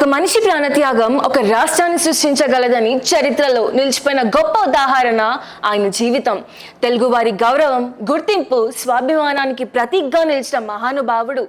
ఒక మనిషి ప్రాణత్యాగం ఒక రాష్ట్రాన్ని సృష్టించగలదని చరిత్రలో నిలిచిపోయిన గొప్ప ఉదాహరణ ఆయన జీవితం. తెలుగువారి గౌరవం, గుర్తింపు, స్వాభిమానానికి ప్రతీకగా నిలిచిన మహానుభావుడు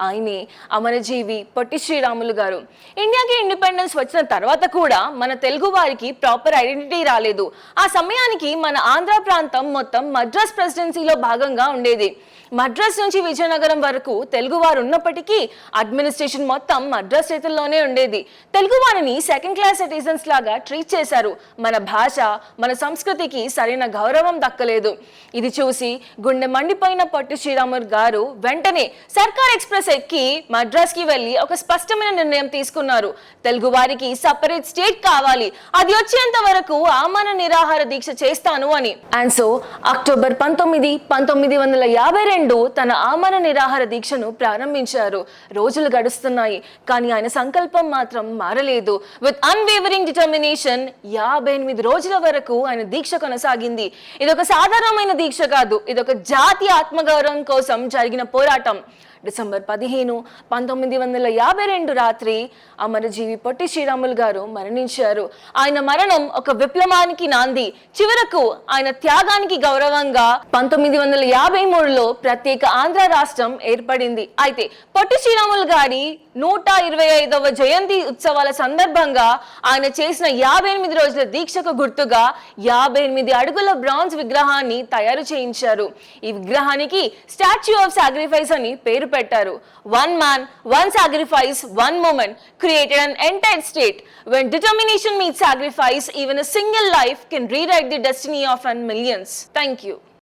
ఆయనే అమరజీవి పొట్టి శ్రీరాములు గారు. ఇండియాకి ఇండిపెండెన్స్ వచ్చిన తర్వాత కూడా మన తెలుగు వారికి ప్రాపర్ ఐడెంటిటీ రాలేదు. ఆ సమయానికి మన ఆంధ్ర ప్రాంతం మొత్తం మద్రాస్ ప్రెసిడెన్సీలో భాగంగా ఉండేది. మద్రాస్ నుంచి విజయనగరం వరకు తెలుగు వారు ఉన్నప్పటికీ అడ్మినిస్ట్రేషన్ మొత్తం మద్రాస్ చేతుల్లోనే ఉండేది. తెలుగు వారిని సెకండ్ క్లాస్ సిటిజన్స్ లాగా ట్రీట్ చేశారు. మన భాష, మన సంస్కృతికి సరైన గౌరవం దక్కలేదు. ఇది చూసి గుండె మండిపోయిన పొట్టి శ్రీరాములు గారు వెంటనే సర్కార్ ఎక్స్ప్రెస్ ఎక్కి మద్రాస్ కి వెళ్లి ఒక స్పష్టమైన నిర్ణయం తీసుకున్నారు. తెలుగు వారికి సపరేట్ స్టేట్ కావాలి, అది వచ్చేంత వరకు ఆమరణ నిరాహార దీక్ష చేస్తాను అని. అండ్ సో అక్టోబర్ 19, 1952 తన ఆమరణ నిరాహార దీక్షను ప్రారంభించారు. రోజులు గడుస్తున్నాయి, కానీ ఆయన సంకల్పం మాత్రం మారలేదు. విత్ అన్వేవరింగ్ డిటర్మినేషన్ 58 రోజుల వరకు ఆయన దీక్ష కొనసాగింది. ఇదొక సాధారణమైన దీక్ష కాదు, ఇదొక జాతీయ ఆత్మగౌరవం కోసం జరిగిన పోరాటం. డిసెంబర్ 15, 1952 రాత్రి అమరజీవి పొట్టి శ్రీరాములు గారు మరణించారు. ఆయన మరణం ఒక విప్లవానికి నాంది. చివరకు ఆయన త్యాగానికి గౌరవంగా 1953లో ప్రత్యేక ఆంధ్ర రాష్ట్రం ఏర్పడింది. అయితే పొట్టి శ్రీరాములు గారి 125వ జయంతి ఉత్సవాల సందర్భంగా ఆయన చేసిన 58 రోజుల దీక్షకు గుర్తుగా 58 అడుగుల బ్రాంజ్ విగ్రహాన్ని తయారు చేయించారు. ఈ విగ్రహానికి స్టాచ్యూ ఆఫ్ సాక్రిఫైస్ అని పేరు పెట్టారు. One man, one sacrifice, one moment created an entire state. When determination meets sacrifice, even a single life can rewrite the destiny of millions. Thank you.